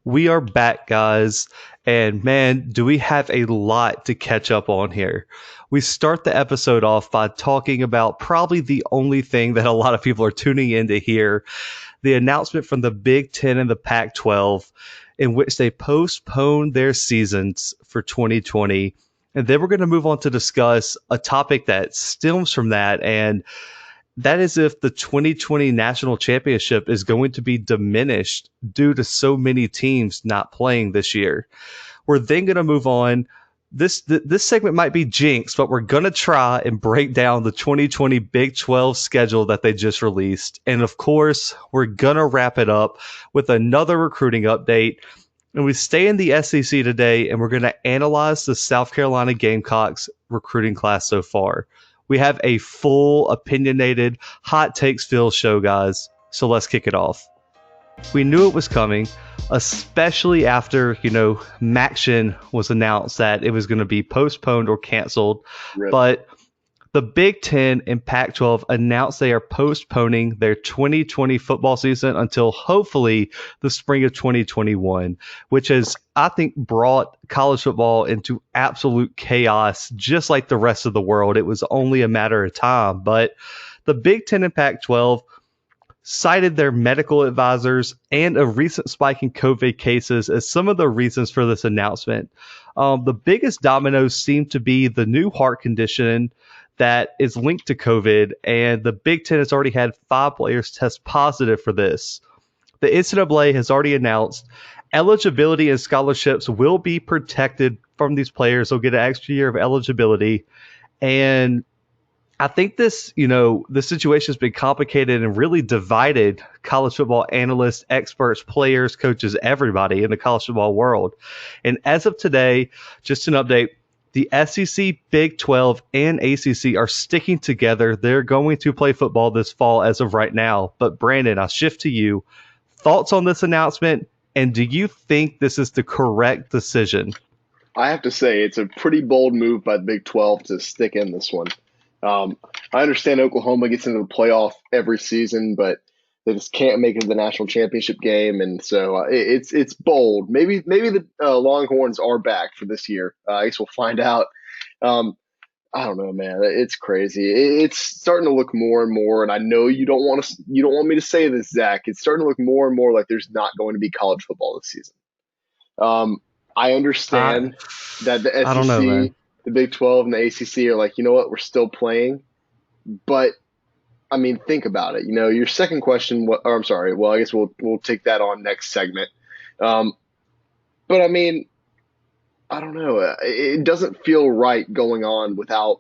We are back, guys, and man, do we have a lot to catch up on here. We start the episode off by talking about probably the only thing that a lot of people are tuning in to hear, the announcement from the Big 10 and the Pac-12 in which they postponed their seasons for 2020. And then we're going to move on to discuss a topic that stems from that, and that is if the 2020 national championship is going to be diminished due to so many teams not playing this year. We're then going to move on. This segment might be jinxed, but we're going to try and break down the 2020 Big 12 schedule that they just released. And of course, we're going to wrap it up with another recruiting update. And we stay in the SEC today, and we're going to analyze the South Carolina Gamecocks recruiting class so far. We have a full, opinionated, hot takes filled show, guys. So let's kick it off. We knew it was coming, especially after, Maction was announced that it was going to be postponed or canceled. Rip. But the Big 10 and Pac-12 announced they are postponing their 2020 football season until hopefully the spring of 2021, which has, I think, brought college football into absolute chaos, just like the rest of the world. It was only a matter of time. But the Big 10 and Pac-12 cited their medical advisors and a recent spike in COVID cases as some of the reasons for this announcement. The biggest dominoes seem to be the new heart condition that is linked to COVID, and the Big Ten has already had 5 players test positive for this. The NCAA has already announced eligibility and scholarships will be protected from these players. They'll get an extra year of eligibility. And I think this situation has been complicated and really divided college football analysts, experts, players, coaches, everybody in the college football world. And as of today, just an update, the SEC, Big 12, and ACC are sticking together. They're going to play football this fall as of right now. But Brandon, I'll shift to you. Thoughts on this announcement, and do you think this is the correct decision? I have to say it's a pretty bold move by the Big 12 to stick in this one. I understand Oklahoma gets into the playoff every season, but they just can't make it to the national championship game, and so it's bold. Maybe the Longhorns are back for this year. I guess we'll find out. I don't know, man. It's crazy. It's starting to look more and more, and I know you don't want me to say this, Zach. It's starting to look more and more like there's not going to be college football this season. I understand that the SEC, I don't know, man. the Big 12, and the ACC are like, you know what, we're still playing, but I mean, think about it. Your second question. I'm sorry. Well, I guess we'll take that on next segment. But I mean, I don't know. It doesn't feel right going on without,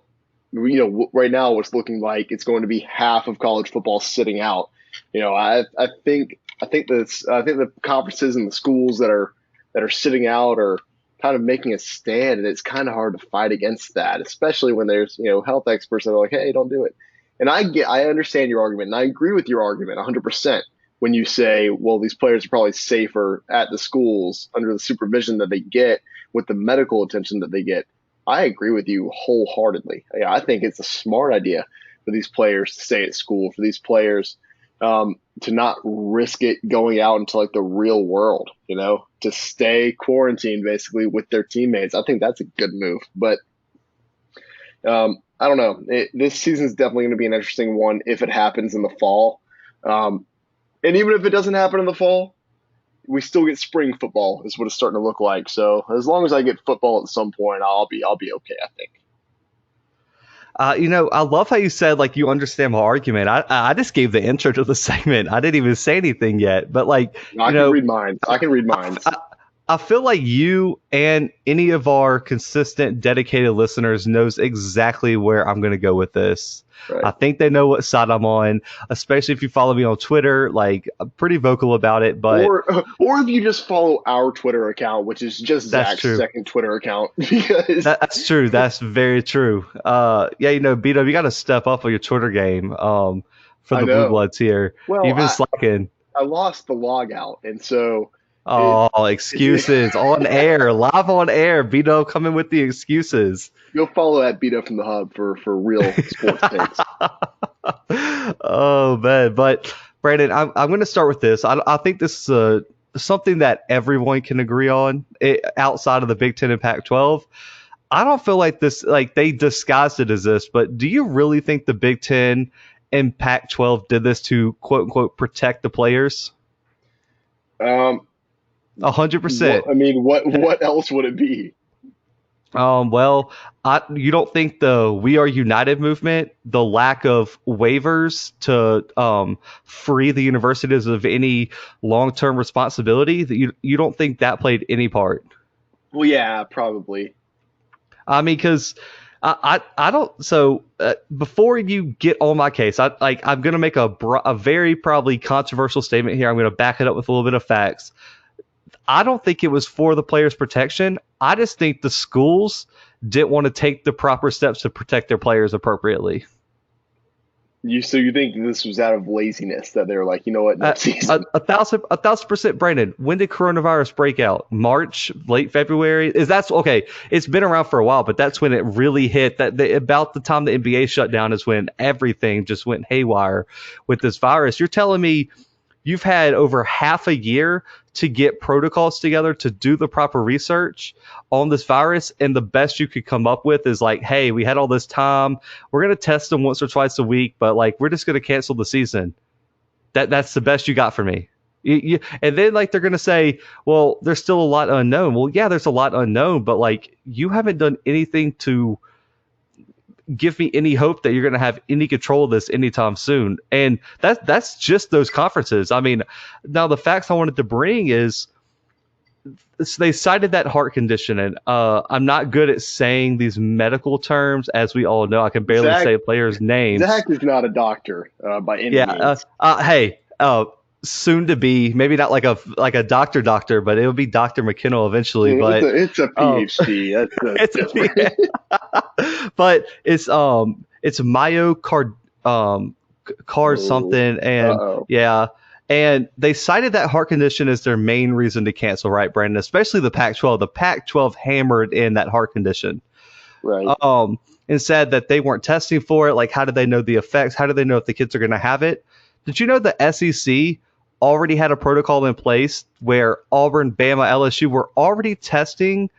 right now what's looking like it's going to be half of college football sitting out. I think the conferences and the schools that are sitting out are kind of making a stand, and it's kind of hard to fight against that, especially when there's health experts that are like, hey, don't do it. And I understand your argument, and I agree with your argument 100% when you say, well, these players are probably safer at the schools under the supervision that they get with the medical attention that they get. I agree with you wholeheartedly. I think it's a smart idea for these players to stay at school, for these players to not risk it going out into like the real world, to stay quarantined basically with their teammates. I think that's a good move. But I don't know. This season is definitely going to be an interesting one if it happens in the fall. And even if it doesn't happen in the fall, we still get spring football is what it's starting to look like. So as long as I get football at some point, I'll be okay, I think. I love how you said, like, you understand my argument. I just gave the intro to the segment. I didn't even say anything yet. But, like, I can read minds. I can read minds. I feel like you and any of our consistent, dedicated listeners knows exactly where I'm going to go with this. Right. I think they know what side I'm on, especially if you follow me on Twitter. Like, I'm pretty vocal about it. But or if you just follow our Twitter account, which is just Zach's second Twitter account. Because that's true. That's very true. B-Dub, you got to step up on your Twitter game for the Bluebloods here. Well, you've been slacking. I lost the log out, and so. Excuses on air, live on air. B-Dub coming with the excuses. Go follow at B-Dub from the Hub for real sports takes. Oh man, but Brandon, I'm going to start with this. I think this is something that everyone can agree on outside of the Big 10 and Pac-12. I don't feel like this, like they disguised it as this, but do you really think the Big 10 and Pac-12 did this to quote unquote protect the players? Um, 100%. I mean, what else would it be? Well, you don't think the We Are United movement, the lack of waivers to free the universities of any long-term responsibility, that you don't think that played any part? Well, yeah, probably. I mean, because I don't. So before you get on my case, I'm going to make a very probably controversial statement here. I'm going to back it up with a little bit of facts. I don't think it was for the players' protection. I just think the schools didn't want to take the proper steps to protect their players appropriately. So you think this was out of laziness that they're like, you know what, next season? A thousand percent, Brandon. When did coronavirus break out? March, late February? That's okay? It's been around for a while, but that's when it really hit. About the time the NBA shut down is when everything just went haywire with this virus. You're telling me you've had over half a year to get protocols together to do the proper research on this virus, and the best you could come up with is like, hey, we had all this time. We're going to test them once or twice a week, but like we're just going to cancel the season. That's the best you got for me. And then like they're going to say, well, there's still a lot unknown. Well, yeah, there's a lot unknown, but like you haven't done anything to give me any hope that you're going to have any control of this anytime soon. And that's just those conferences. I mean, now the facts I wanted to bring is they cited that heart condition, and I'm not good at saying these medical terms, as we all know. I can barely say players' names. Zach is not a doctor by any means. Hey, soon to be, maybe not like a doctor, but it'll be Dr. McKinnell eventually. But it's a PhD. That's different. But it's myocard something, and yeah. And they cited that heart condition as their main reason to cancel, right, Brandon? Especially the Pac-12. The Pac-12 hammered in that heart condition. Right. And said that they weren't testing for it. Like, how do they know the effects? How do they know if the kids are going to have it? Did you know the SEC already had a protocol in place where Auburn, Bama, LSU were already testing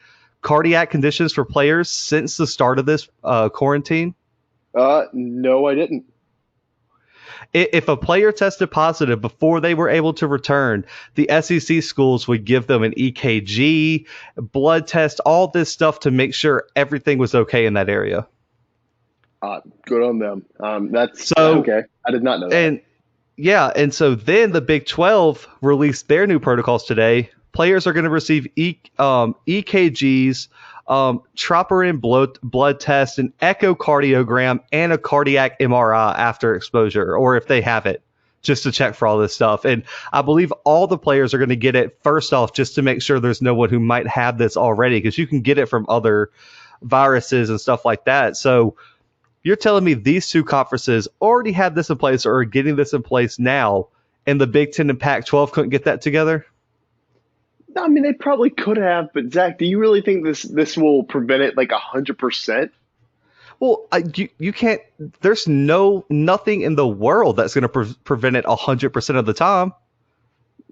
cardiac conditions for players since the start of this quarantine? No, I didn't. If a player tested positive before they were able to return, the SEC schools would give them an EKG, blood test, all this stuff to make sure everything was okay in that area. Good on them. That's so okay. I did not know that. And so then the Big 12 released their new protocols today. Players are going to receive EKGs, troponin blood test, an echocardiogram, and a cardiac MRI after exposure, or if they have it, just to check for all this stuff. And I believe all the players are going to get it first off, just to make sure there's no one who might have this already, because you can get it from other viruses and stuff like that. So you're telling me these two conferences already had this in place or are getting this in place now, and the Big 10 and Pac-12 couldn't get that together? I mean, they probably could have, but Zach, do you really think this will prevent it like 100%? Well, you can't. There's nothing in the world that's going to prevent it 100% of the time.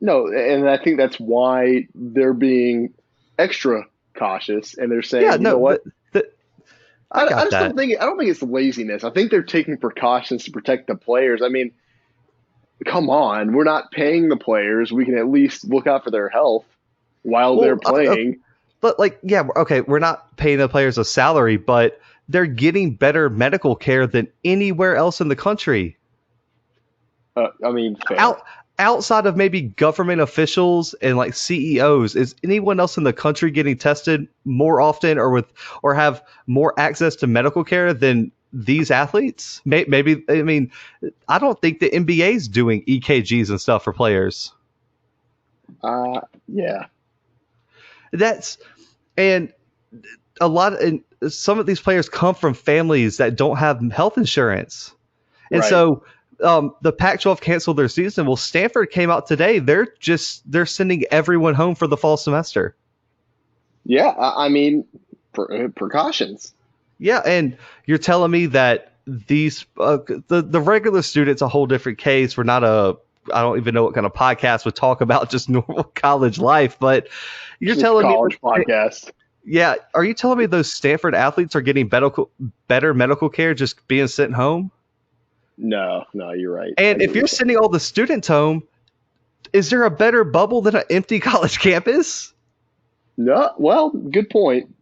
No, and I think that's why they're being extra cautious, and they're saying, you know what? I don't think it's laziness. I think they're taking precautions to protect the players. I mean, come on, we're not paying the players. We can at least look out for their health while they're playing. But we're not paying the players a salary, but they're getting better medical care than anywhere else in the country. I mean, fair. Outside of maybe government officials and like CEOs, is anyone else in the country getting tested more often or have more access to medical care than these athletes? Maybe, I mean, I don't think the NBA is doing EKGs and stuff for players. Yeah. And some of these players come from families that don't have health insurance. And so the Pac-12 canceled their season. Well, Stanford came out today. They're sending everyone home for the fall semester. Yeah, I mean, precautions. Yeah, and you're telling me that these the regular student's a whole different case. We're not a I don't even know what kind of podcast would talk about just normal college life, but you're Just telling me, college podcast. yeah, are you telling me those Stanford athletes are getting better medical care just being sent home? No, you're right. And if you're sending all the students home, is there a better bubble than an empty college campus? No, well, good point.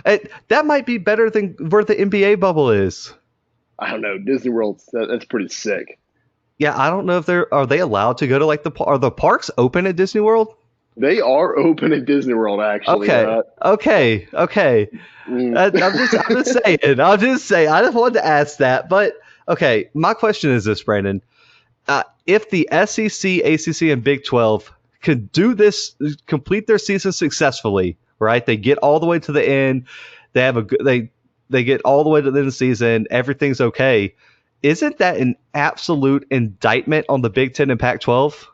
That might be better than where the NBA bubble is. I don't know. Disney World, that's pretty sick. Yeah, I don't know if are they allowed to go to like are the parks open at Disney World? They are open at Disney World, actually. Okay. I'm just saying. I just wanted to ask that. But, okay, my question is this, Brandon. If the SEC, ACC, and Big 12 could do this, complete their season successfully, right? They get all the way to the end. They have they get all the way to the end of the season. Everything's okay. Isn't that an absolute indictment on the Big 10 and Pac-12?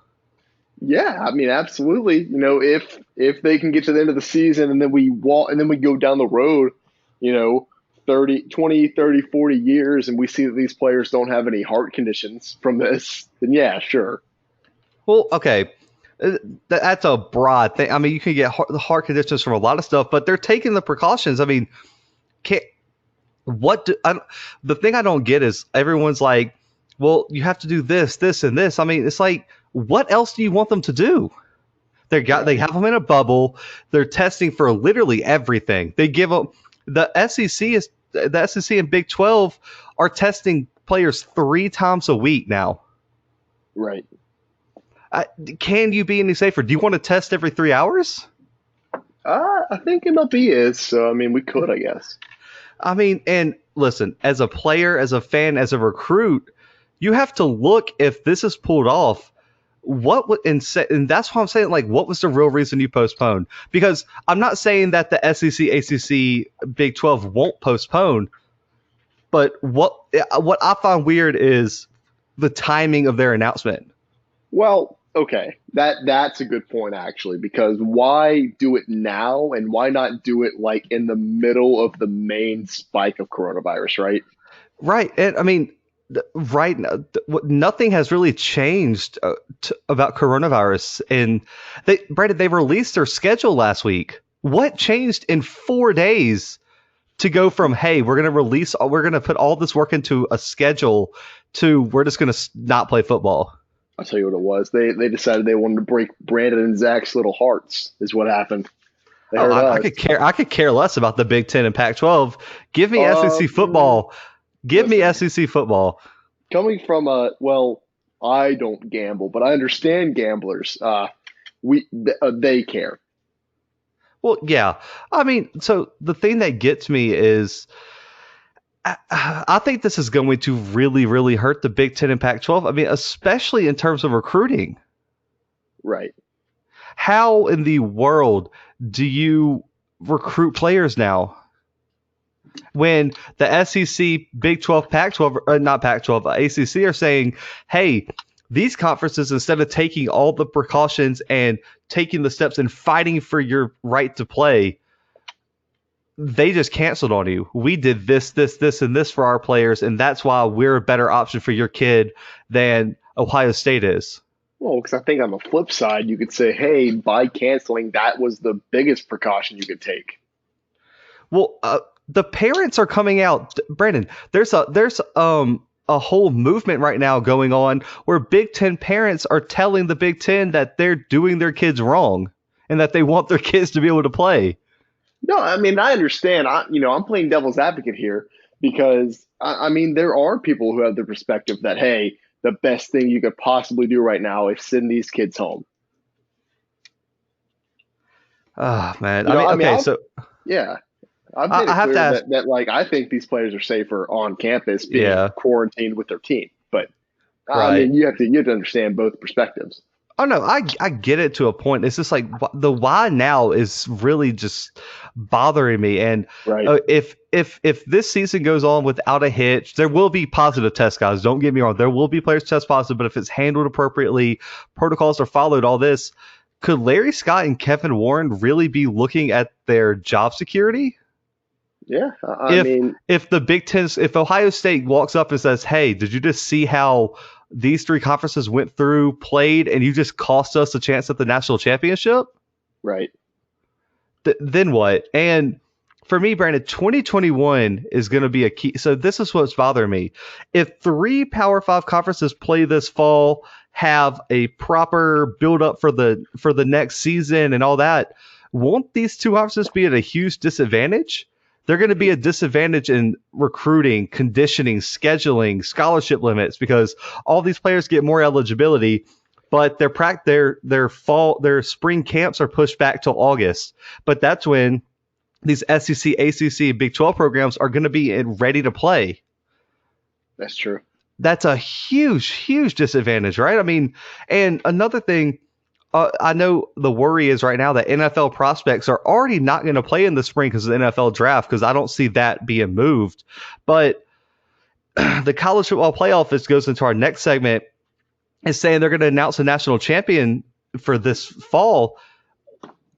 Yeah, I mean, absolutely. You know, if they can get to the end of the season and then we go down the road, 20, 30, 40 years and we see that these players don't have any heart conditions from this, then yeah, sure. Well, okay. That's a broad thing. I mean, you can get heart conditions from a lot of stuff, but they're taking the precautions. I mean, the thing I don't get is everyone's like, well, you have to do this, this, and this. I mean, it's like, what else do you want them to do? They have them in a bubble. They're testing for literally everything. They give them the SEC and Big 12 are testing players 3 times a week now. Right. Can you be any safer? Do you want to test every 3 hours? I think MLB is. So I mean, we could, I guess. I mean, and listen, as a player, as a fan, as a recruit, you have to look if this is pulled off. And that's why I'm saying, like, what was the real reason you postponed? Because I'm not saying that the SEC, ACC, Big 12 won't postpone, but what I find weird is the timing of their announcement. Well, okay, that's a good point actually, because why do it now and why not do it like in the middle of the main spike of coronavirus, right? Right, and I mean, right now, nothing has really changed about coronavirus. And Brandon, they released their schedule last week. What changed in 4 days to go from, hey, we're going to put all this work into a schedule to we're just going to not play football? I'll tell you what it was. They decided they wanted to break Brandon and Zach's little hearts is what happened. I could care less about the Big 10 and Pac-12. Give me SEC football. Give me SEC football. Coming from I don't gamble, but I understand gamblers. They care. Well, yeah. I mean, so the thing that gets me is I think this is going to really, really hurt the Big 10 and Pac-12. I mean, especially in terms of recruiting. Right. How in the world do you recruit players now? When the SEC, Big 12, Pac-12, not Pac-12, ACC are saying, hey, these conferences, instead of taking all the precautions and taking the steps and fighting for your right to play, they just canceled on you. We did this, and this for our players, and that's why we're a better option for your kid than Ohio State is. Well, because I think on the flip side, you could say, hey, by canceling, that was the biggest precaution you could take. Well, the parents are coming out, Brandon. There's a whole movement right now going on where Big 10 parents are telling the Big 10 that they're doing their kids wrong and that they want their kids to be able to play. No, I mean, I understand. I'm playing devil's advocate here because I mean, there are people who have the perspective that, hey, the best thing you could possibly do right now is send these kids home. Oh man, yeah. I've made it clear that like I think these players are safer on campus being quarantined with their team. But I mean, you have to understand both perspectives. Oh no, I get it to a point. It's just like the why now is really just bothering me. And if this season goes on without a hitch, there will be positive tests, guys. Don't get me wrong. There will be players test positive, but if it's handled appropriately, protocols are followed, all this, could Larry Scott and Kevin Warren really be looking at their job security? Yeah, I If mean, if the Big Ten, if Ohio State walks up and says, "Hey, did you just see how these three conferences went through, played, and you just cost us a chance at the national championship?" right. Then what? And for me, Brandon, 2021 is going to be a key. So this is what's bothering me. If three Power Five conferences play this fall, have a proper build up for the next season and all that, won't these two conferences be at a huge disadvantage? They're going to be a disadvantage in recruiting, conditioning, scheduling, scholarship limits because all these players get more eligibility, but their spring camps are pushed back till August. But that's when these SEC, ACC, Big 12 programs are going to be ready to play. That's true. That's a huge, huge disadvantage, right? I mean, and another thing, I know the worry is right now that NFL prospects are already not going to play in the spring because of the NFL draft, because I don't see that being moved. But the college football playoff, this goes into our next segment, is saying they're going to announce a national champion for this fall.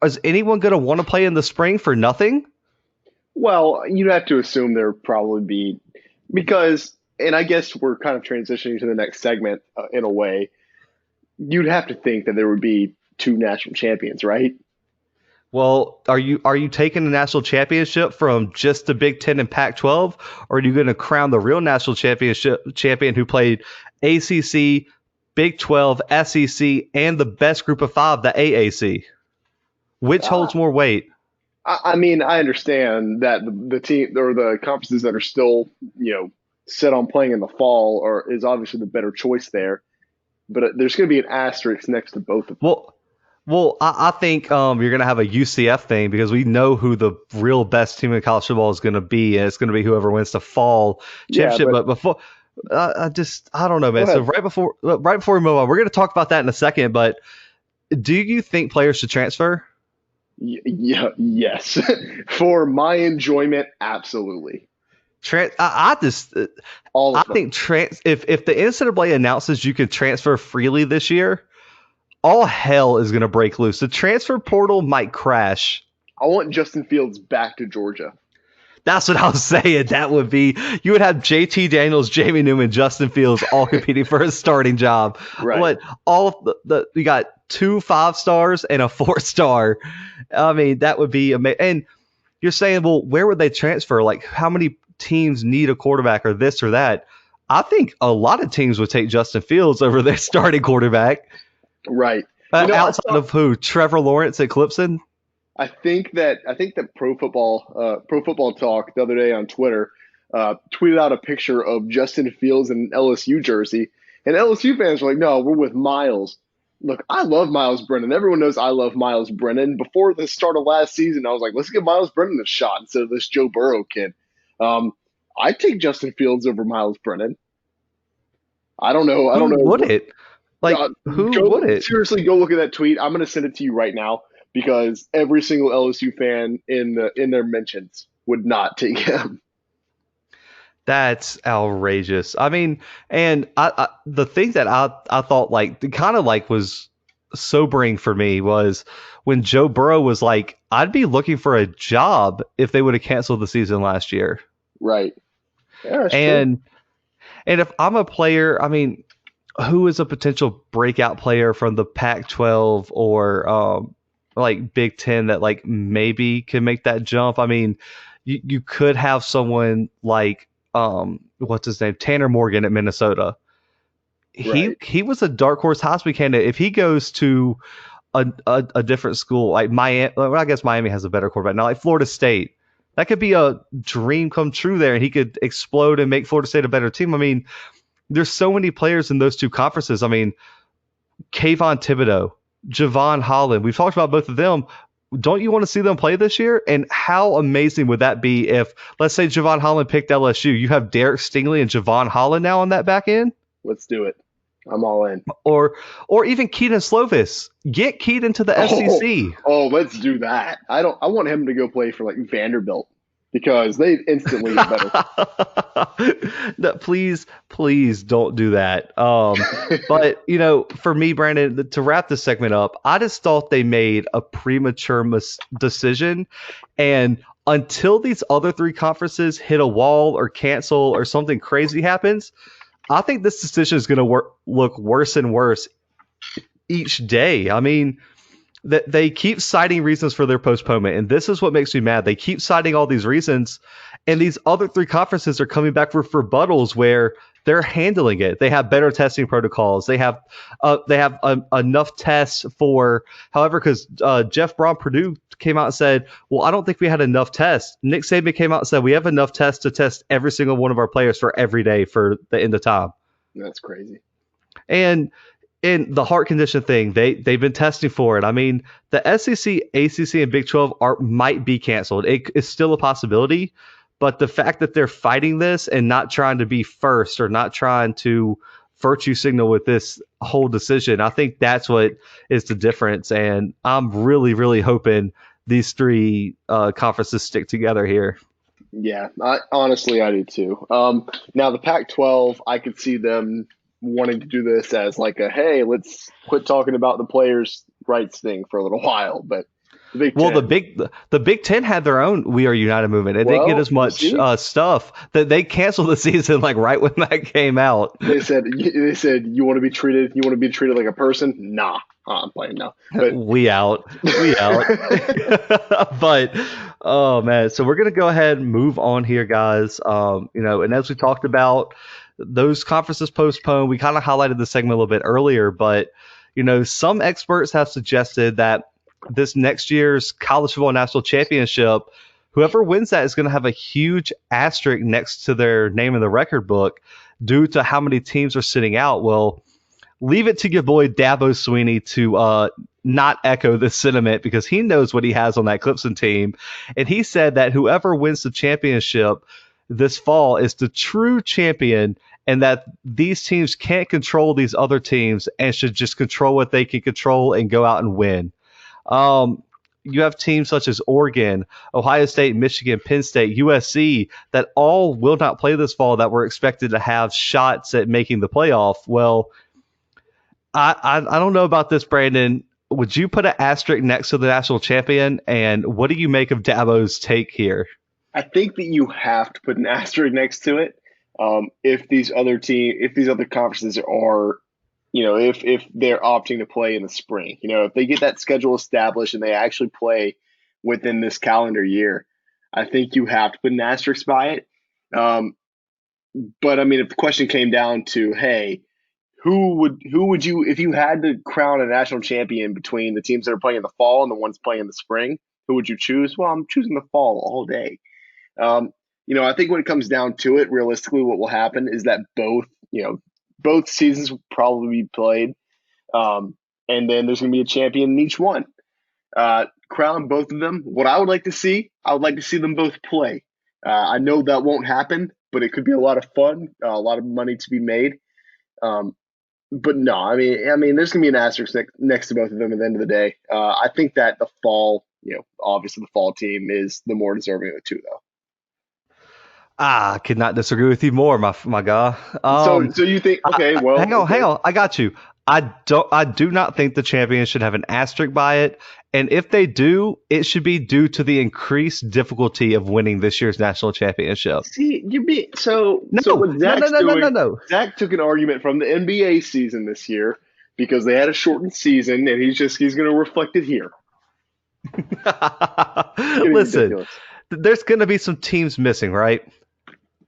Is anyone going to want to play in the spring for nothing? Well, you'd have to assume there would probably be, because, and I guess we're kind of transitioning to the next segment in a way. You'd have to think that there would be two national champions, right? Well, are you taking the national championship from just the Big 10 and Pac-12, or are you going to crown the real national champion who played ACC, Big 12, SEC, and the best group of five, the AAC? Which holds more weight? I mean, I understand that the team or the conferences that are still, set on playing in the fall is obviously the better choice there. But there's going to be an asterisk next to both of them. Well, I think you're going to have a UCF thing because we know who the real best team in college football is going to be, and it's going to be whoever wins the fall championship. But before, I don't know, man. So right before we move on, we're going to talk about that in a second. But do you think players should transfer? Yeah, yes. For my enjoyment, absolutely. I think if the NCAA announces you can transfer freely this year, all hell is going to break loose. The transfer portal might crash. I want Justin Fields back to Georgia. That's what I was saying. That would be, you would have JT Daniels, Jamie Newman, Justin Fields all competing for a starting job. Right. What all of we got 2 5-stars and a 4-star. I mean, that would be amazing. And you're saying, well, where would they transfer? Like, how many teams need a quarterback or this or that? I think a lot of teams would take Justin Fields over their starting quarterback. Right. Outside of who? Trevor Lawrence at Clemson? I think that Pro Football Talk the other day on Twitter tweeted out a picture of Justin Fields in an LSU jersey, and LSU fans were like, "No, we're with Miles." Look, I love Miles Brennan. Everyone knows I love Miles Brennan. Before the start of last season, I was like, let's give Miles Brennan a shot instead of this Joe Burrow kid. I'd take Justin Fields over Miles Brennan. I don't know. Who would it? Like, who would it? Seriously, go look at that tweet. I'm going to send it to you right now because every single LSU fan in their mentions would not take him. That's outrageous. I mean, and I the thing that I thought was sobering for me was when Joe Burrow was like, I'd be looking for a job if they would have canceled the season last year. Right. Yeah, and if I'm a player, I mean, who is a potential breakout player from the Pac-12 or like Big 10 that like maybe can make that jump? I mean, you could have someone like what's his name? Tanner Morgan at Minnesota. Right. He was a dark horse Heisman candidate. If he goes to a different school like Miami, well, I guess Miami has a better quarterback now, like Florida State, that could be a dream come true there, and he could explode and make Florida State a better team. I mean, there's so many players in those two conferences. I mean, Kayvon Thibodeau, Javon Holland. We've talked about both of them. Don't you want to see them play this year? And how amazing would that be if, let's say, Javon Holland picked LSU? You have Derek Stingley and Javon Holland now on that back end? Let's do it. I'm all in. Or even Keaton Slovis. Get Keaton to the SEC. Oh, let's do that. I want him to go play for like Vanderbilt because they instantly are better. No, please don't do that. But for me, Brandon, to wrap this segment up, I just thought they made a premature decision, and until these other three conferences hit a wall or cancel or something crazy happens, I think this decision is going to look worse and worse each day. I mean, they keep citing reasons for their postponement, and this is what makes me mad. They keep citing all these reasons, and these other three conferences are coming back with rebuttals where they're handling it. They have better testing protocols. They have enough tests for, however, because Jeff Braun Purdue came out and said, well, I don't think we had enough tests. Nick Saban came out and said, we have enough tests to test every single one of our players for every day for the end of time. That's crazy. And in the heart condition thing, they've been testing for it. I mean, the SEC, ACC, and Big 12 might be canceled. It's still a possibility, but the fact that they're fighting this and not trying to be first or not trying to virtue signal with this whole decision, I think that's what is the difference. And I'm really, really hoping these three conferences stick together here. Yeah, honestly, I do too. Now, the Pac-12, I could see them wanting to do this as like a, hey, let's quit talking about the players' rights thing for a little while. But the Big Ten, the Big 10 had their own We Are United movement. It didn't get as much stuff that they canceled the season like right when that came out. They said you want to be treated like a person. Nah, I'm playing now. But we out. But oh man, so we're gonna go ahead and move on here, guys. And as we talked about, those conferences postponed. We kind of highlighted the segment a little bit earlier, but some experts have suggested that this next year's college football national championship, whoever wins that is going to have a huge asterisk next to their name in the record book due to how many teams are sitting out. Well, leave it to your boy Dabo Swinney to not echo this sentiment because he knows what he has on that Clemson team. And he said that whoever wins the championship this fall is the true champion, and that these teams can't control these other teams and should just control what they can control and go out and win. You have teams such as Oregon, Ohio State, Michigan, Penn State, USC that all will not play this fall that were expected to have shots at making the playoff. Well, I don't know about this, Brandon. Would you put an asterisk next to the national champion? And what do you make of Dabo's take here? I think that you have to put an asterisk next to it. If these other conferences are, if they're opting to play in the spring, if they get that schedule established and they actually play within this calendar year, I think you have to put an asterisk by it. But I mean, if the question came down to, hey, who would you, if you had to crown a national champion between the teams that are playing in the fall and the ones playing in the spring, who would you choose? Well, I'm choosing the fall all day. I think when it comes down to it, realistically, what will happen is that both seasons will probably be played. And then there's going to be a champion in each one. Crown both of them. What I would like to see them both play. I know that won't happen, but it could be a lot of fun, a lot of money to be made. But no, I mean, there's going to be an asterisk next to both of them at the end of the day. I think that the fall, obviously the fall team is the more deserving of the two, though. I could not disagree with you more, my guy. So you think? Okay, well, hang on. I got you. I do not think the champion should have an asterisk by it, and if they do, it should be due to the increased difficulty of winning this year's national championship. See, so what Zach's doing, Zach took an argument from the NBA season this year because they had a shortened season, and he's going to reflect it here. Listen, there's going to be some teams missing, right?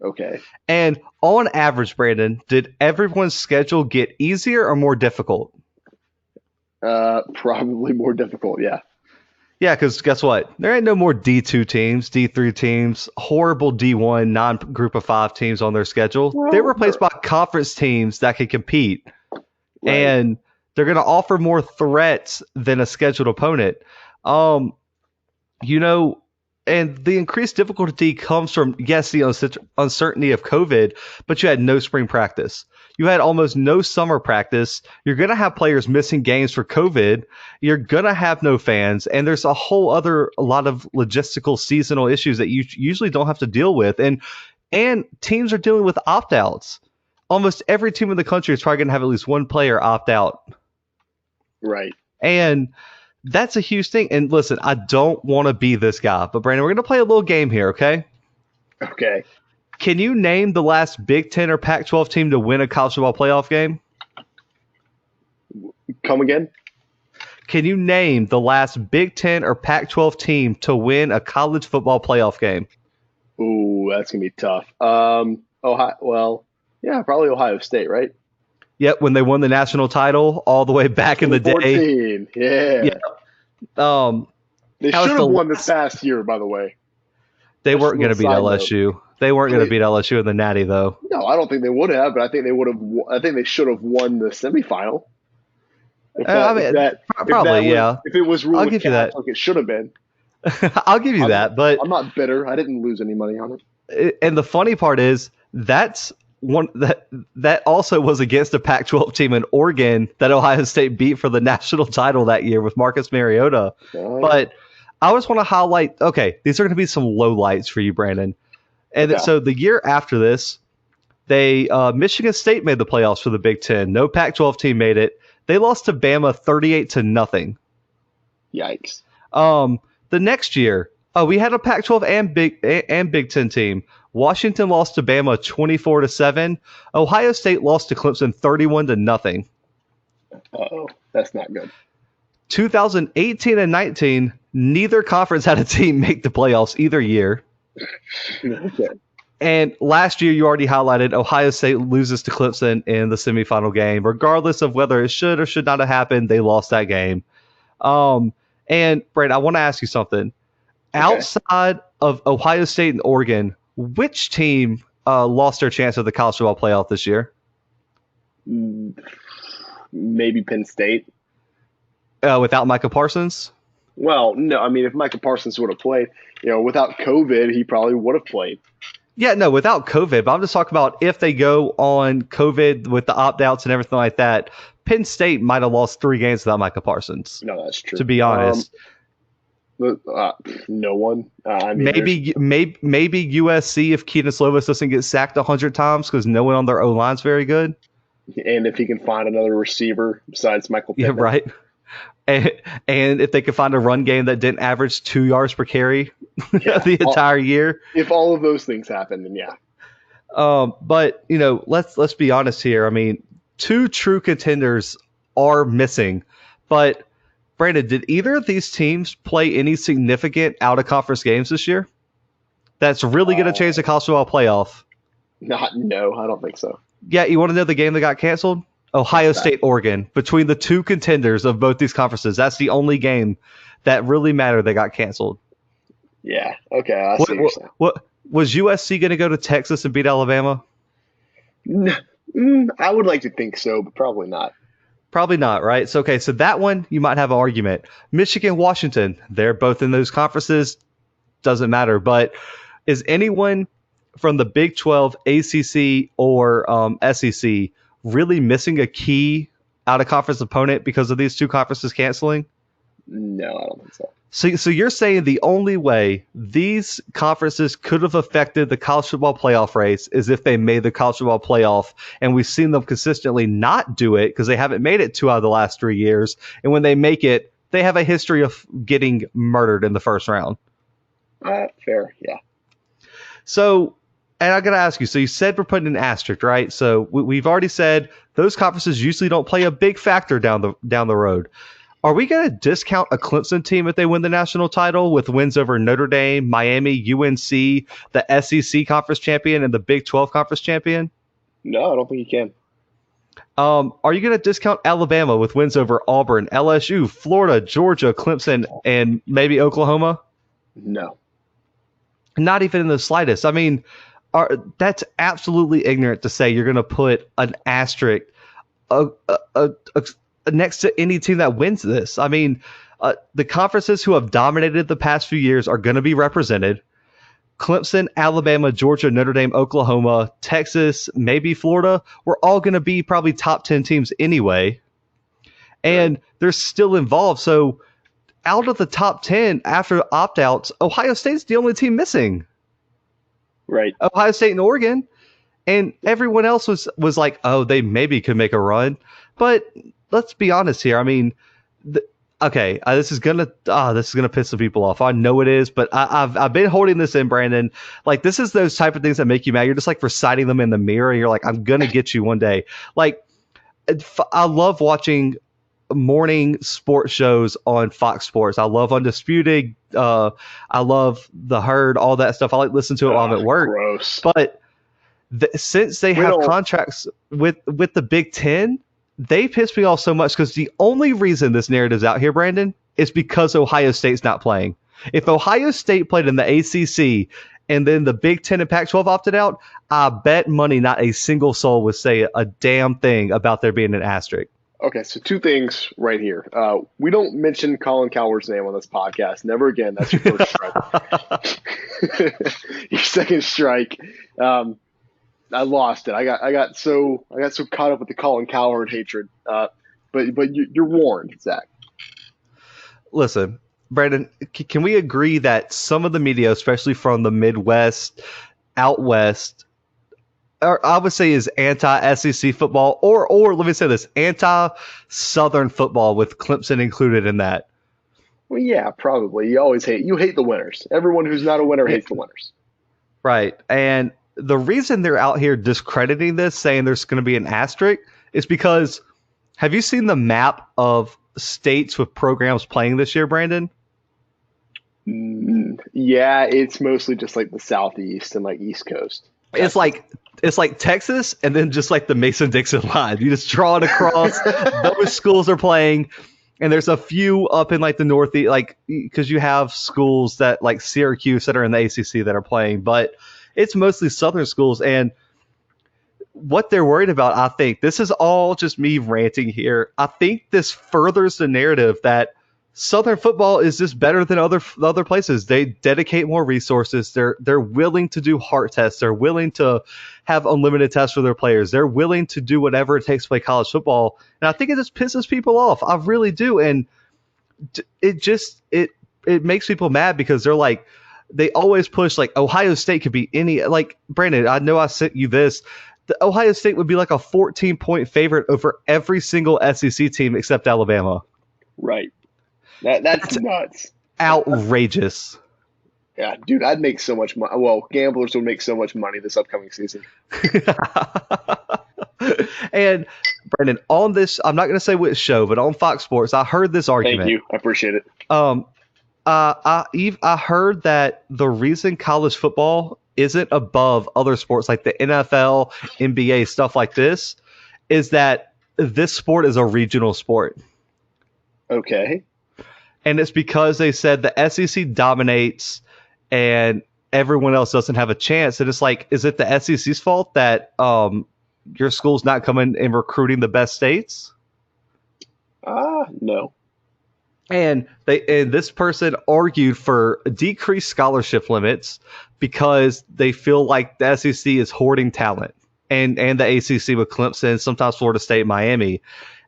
Okay. And on average, Brandon, did everyone's schedule get easier or more difficult? Probably more difficult, yeah. Yeah, because guess what? There ain't no more D2 teams, D3 teams, horrible D1 non-group of 5 teams on their schedule. Well, they're replaced by conference teams that can compete. Right. And they're going to offer more threats than a scheduled opponent. And the increased difficulty comes from, yes, the uncertainty of COVID, but you had no spring practice. You had almost no summer practice. You're going to have players missing games for COVID. You're going to have no fans. And there's a lot of logistical seasonal issues that you usually don't have to deal with. And teams are dealing with opt-outs. Almost every team in the country is probably going to have at least one player opt out. Right. And That's a huge thing. And listen, I don't want to be this guy, but Brandon, we're going to play a little game here, okay? Okay. Can you name the last Big 10 or Pac-12 team to win a college football playoff game? Come again? Can you name the last Big 10 or Pac-12 team to win a college football playoff game? Ooh, that's going to be tough. Ohio, well, yeah, probably Ohio State, right? Yep, when they won the national title all the way back in the day. 2014, yeah. They should have won this past year, by the way. They weren't going to beat LSU. They weren't going to beat LSU in the Natty, though. No, I don't think they would have, but I think they would have. I think they should have won the semifinal. Probably, yeah. If it was ruled, I'll give you that. Like it should have been. I'll give you that, but I'm not bitter. I didn't lose any money on it. And the funny part is that's one that also was against a Pac-12 team in Oregon that Ohio State beat for the national title that year with Marcus Mariota. But I just want to highlight. Okay, these are going to be some lowlights for you, Brandon. And so the year after this, they Michigan State made the playoffs for the Big Ten. No Pac-12 team made it. They lost to Bama 38-0. Yikes. The next year, we had a Pac-12 and Big Ten team. Washington lost to Bama 24-7. Ohio State lost to Clemson 31-0. Uh-oh, that's not good. 2018 and 19, neither conference had a team make the playoffs either year. Okay. And last year, you already highlighted Ohio State loses to Clemson in the semifinal game. Regardless of whether it should or should not have happened, they lost that game. And, Brad, I want to ask you something. Okay. Outside of Ohio State and Oregon, which team lost their chance of the college football playoff this year? Maybe Penn State. Without Micah Parsons? Well, no. I mean, if Micah Parsons would have played, without COVID, he probably would have played. Yeah, no, without COVID. But I'm just talking about if they go on COVID with the opt-outs and everything like that, Penn State might have lost 3 games without Micah Parsons. No, that's true. To be honest. No one. Maybe USC if Keaton Slovis doesn't get sacked 100 times because no one on their O-line's very good. And if he can find another receiver besides Michael Pittman. Yeah, right. And if they could find a run game that didn't average 2 yards per carry the entire year. If all of those things happen, then yeah. But, let's be honest here. I mean, 2 true contenders are missing. But, Brandon, did either of these teams play any significant out-of-conference games this year? That's really going to change the college football playoff. No, I don't think so. Yeah, you want to know the game that got canceled? Ohio State, Oregon. Between the 2 contenders of both these conferences, that's the only game that really mattered that got canceled. Yeah, okay, I see what you're saying. What was USC going to go to Texas and beat Alabama? I would like to think so, but probably not. Probably not, right? So that one, you might have an argument. Michigan, Washington, they're both in those conferences. Doesn't matter. But is anyone from the Big 12, ACC, or SEC really missing a key out-of-conference opponent because of these 2 conferences canceling? No, I don't think so. So you're saying the only way these conferences could have affected the college football playoff race is if they made the college football playoff, and we've seen them consistently not do it because they haven't made it 2 out of the last 3 years, and when they make it, they have a history of getting murdered in the first round. Fair, yeah. So, and I got to ask you, so you said we're putting an asterisk, right? So we've already said those conferences usually don't play a big factor down the road. Are we going to discount a Clemson team if they win the national title with wins over Notre Dame, Miami, UNC, the SEC conference champion, and the Big 12 conference champion? No, I don't think you can. Are you going to discount Alabama with wins over Auburn, LSU, Florida, Georgia, Clemson, and maybe Oklahoma? No. Not even in the slightest. I mean, that's absolutely ignorant to say you're going to put an asterisk next to any team that wins this. I mean, the conferences who have dominated the past few years are going to be represented. Clemson, Alabama, Georgia, Notre Dame, Oklahoma, Texas, maybe Florida, we're all going to be probably top 10 teams anyway. And they're still involved. So out of the top 10 after opt-outs, Ohio State's the only team missing. Right. Ohio State and Oregon. And everyone else was like, oh, they maybe could make a run. But let's be honest here. I mean, Okay, this is gonna piss some people off. I know it is, but I've been holding this in, Brandon. Like, this is those type of things that make you mad. You're just like reciting them in the mirror. And you're like, I'm gonna get you one day. Like, I love watching morning sports shows on Fox Sports. I love Undisputed. I love The Herd, all that stuff. I like listen to it while I'm at work. Gross. But since they have contracts with the Big-10, they piss me off so much because the only reason this narrative's out here, Brandon, is because Ohio State's not playing. If Ohio State played in the ACC and then the Big-10 and Pac-12 opted out, I bet money not a single soul would say a damn thing about there being an asterisk. Okay, so two things right here. We don't mention Colin Cowherd's name on this podcast. Never again. That's your first strike. Your second strike. I lost it. I got so caught up with the Colin Cowherd hatred. But you're warned, Zach. Listen, Brandon, can we agree that some of the media, especially from the Midwest, out west, or I would say is anti-SEC football, or let me say this, anti-Southern football with Clemson included in that? Well, yeah, probably. You hate the winners. Everyone who's not a winner hates the winners. Right. And the reason they're out here discrediting this, saying there's going to be an asterisk, is because have you seen the map of states with programs playing this year, Brandon? Yeah, it's mostly just like the Southeast and like East Coast. It's like Texas and then just like the Mason-Dixon line. You just draw it across. Those schools are playing, and there's a few up in like the Northeast, like because you have schools that like Syracuse that are in the ACC that are playing, but it's mostly Southern schools. And what they're worried about, I think, this is all just me ranting here. I think this furthers the narrative that Southern football is just better than other places. They dedicate more resources. They're willing to do heart tests. They're willing to have unlimited tests for their players. They're willing to do whatever it takes to play college football. And I think it just pisses people off. I really do. And it makes people mad because they're like, they always push like Ohio State could be any, like, Brandon, I know I sent you this. The Ohio State would be like a 14-point favorite over every single SEC team except Alabama. Right. That's nuts. Outrageous. Yeah, dude, I'd make so much money. Well, gamblers would make so much money this upcoming season. And Brandon, on this, I'm not going to say which show, but on Fox Sports, I heard this argument. Thank you. I appreciate it. I heard that the reason college football isn't above other sports like the NFL, NBA, stuff like this, is that this sport is a regional sport. Okay. And it's because they said the SEC dominates and everyone else doesn't have a chance. And it's like, is it the SEC's fault that your school's not coming and recruiting the best states? No. And this person argued for decreased scholarship limits because they feel like the SEC is hoarding talent, and the ACC with Clemson, sometimes Florida State, Miami.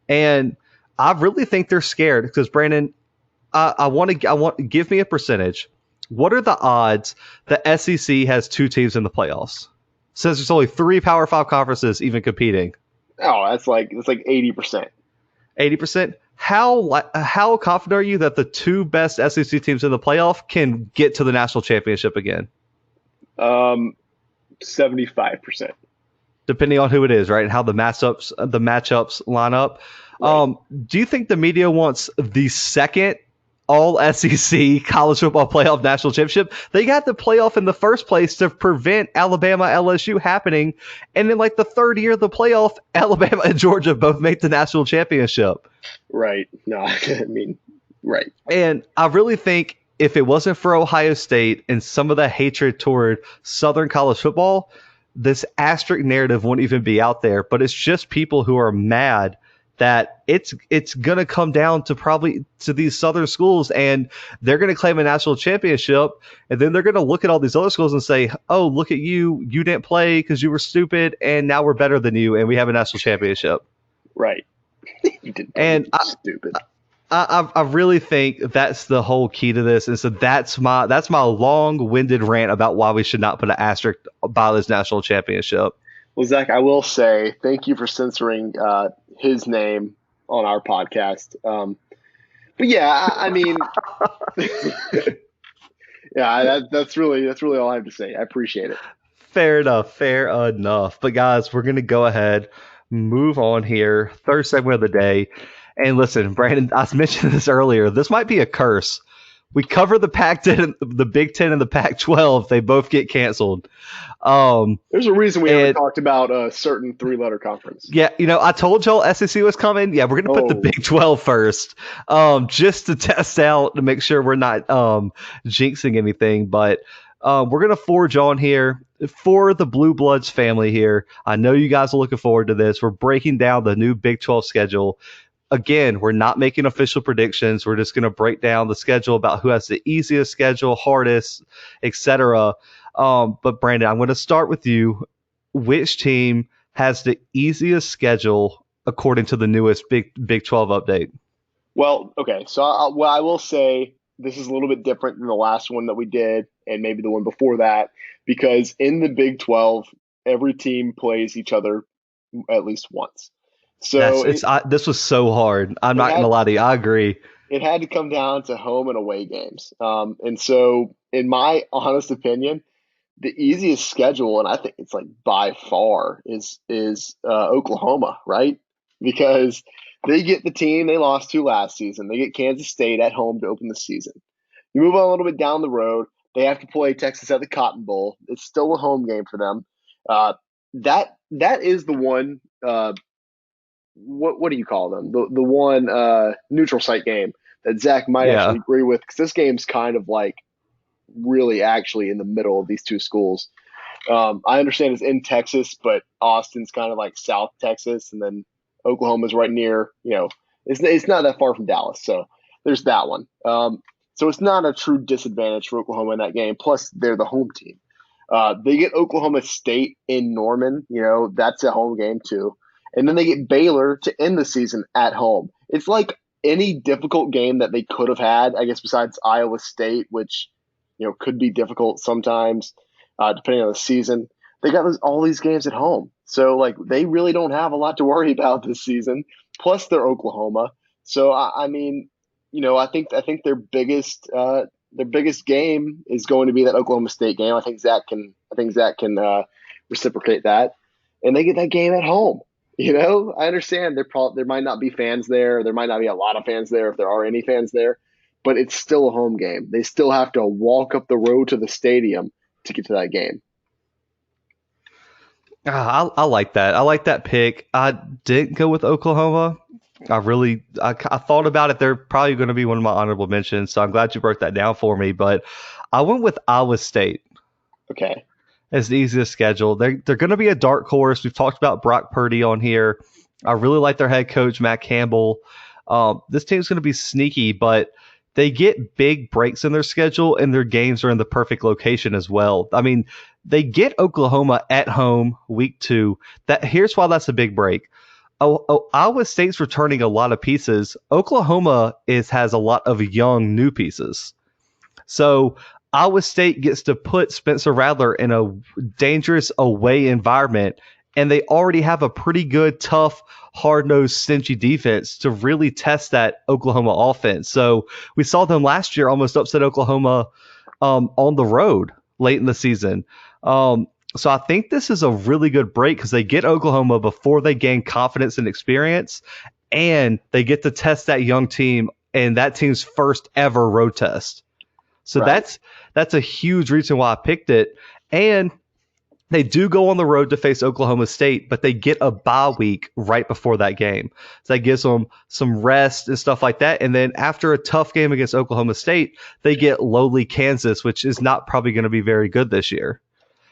And I really think they're scared because, Brandon, I want to give me a percentage. What are the odds the SEC has two teams in the playoffs? Since there's only 3 Power 5 conferences even competing. Oh, that's like 80%. 80%? How confident are you that the two best SEC teams in the playoff can get to the national championship again? 75%. Depending on who it is, right? And how the matchups line up. Right. Do you think the media wants the second all SEC college football playoff national championship? They got the playoff in the first place to prevent Alabama LSU happening. And in like the third year of the playoff, Alabama and Georgia both make the national championship. Right. No, I mean, right. And I really think if it wasn't for Ohio State and some of the hatred toward Southern college football, this asterisk narrative wouldn't even be out there. But it's just people who are mad that it's going to come down to probably to these Southern schools, and they're going to claim a national championship, and then they're going to look at all these other schools and say, oh, look at you didn't play because you were stupid, and now we're better than you, and we have a national championship. Right. You didn't play, and stupid. I really think that's the whole key to this, and so that's my long-winded rant about why we should not put an asterisk by this national championship. Well, Zach, I will say thank you for censoring his name on our podcast. But yeah, I mean, yeah, that's really all I have to say. I appreciate it. Fair enough. Fair enough. But guys, we're gonna go ahead, move on here. Third segment of the day. And listen, Brandon, I mentioned this earlier. This might be a curse. We cover the Pac-10, the Big Ten, and the Pac-12. They both get canceled. Um, There's a reason we haven't and talked about a certain three-letter conference. yeah, I told y'all SEC was coming. Yeah, we're gonna put the Oh, Big 12 first, just to test out to make sure we're not jinxing anything. But we're gonna forge on here for the Bluebloods family here. I know you guys are looking forward to this. We're breaking down the new Big 12 schedule. Again, we're not making official predictions. We're just gonna break down the schedule about who has the easiest schedule, hardest, etc. But Brandon, I'm gonna start with you. Which team has the easiest schedule according to the newest Big 12 update? well, okay. So I will say this is a little bit different than the last one that we did, and maybe the one before that, because in the Big 12, every team plays each other at least once. That's So it's this was so hard. I'm it not gonna had lie to you. I agree. it had to come down to home and away games. And so, in my honest opinion, the easiest schedule, and I think it's like by far, is Oklahoma, right? Because they get the team they lost to last season. They get Kansas State at home to open the season. You move on a little bit down the road, they have to play Texas at the Cotton Bowl. It's still a home game for them. That is the one. What do you call them? The one neutral site game that Zach might actually Yeah. agree with, because this game's kind of like really actually in the middle of these two schools. I understand it's in Texas, but Austin's kind of like South Texas, and then Oklahoma's right near. It's not that far from Dallas, so there's that one. So it's not a true disadvantage for Oklahoma in that game. Plus, they're the home team. They get Oklahoma State in Norman. That's a home game too, and then they get Baylor to end the season at home. It's like any difficult game that they could have had, I guess, besides Iowa State, which could be difficult sometimes, depending on the season. They got all these games at home, so like they really don't have a lot to worry about this season. Plus, they're Oklahoma, so I mean, I think their biggest game is going to be that Oklahoma State game. I think Zach can reciprocate that, and they get that game at home. I understand there might not be fans there. There might not be a lot of fans there if there are any fans there, but it's still a home game. They still have to walk up the road to the stadium to get to that game. I like that. I like that pick. I didn't go with Oklahoma. I thought about it. They're probably going to be one of my honorable mentions. So I'm glad you broke that down for me. But I went with Iowa State Okay. as the easiest schedule. They're going to be a dark horse. We've talked about Brock Purdy on here. I really like their head coach, Matt Campbell. This team's going to be sneaky, but they get big breaks in their schedule, and their games are in the perfect location as well. I mean, they get Oklahoma at home week 2. Here's why that's a big break. Iowa State's returning a lot of pieces. Oklahoma has a lot of young new pieces. So Iowa State gets to put Spencer Rattler in a dangerous away environment, and they already have a pretty good, tough, hard-nosed, stingy defense to really test that Oklahoma offense. So we saw them last year almost upset Oklahoma on the road late in the season. So I think this is a really good break because they get Oklahoma before they gain confidence and experience, and they get to test that young team and that team's first ever road test. So Right. that's a huge reason why I picked it. And they do go on the road to face Oklahoma State, but they get a bye week right before that game. So that gives them some rest and stuff like that. And then after a tough game against Oklahoma State, they get lowly Kansas, which is not probably going to be very good this year.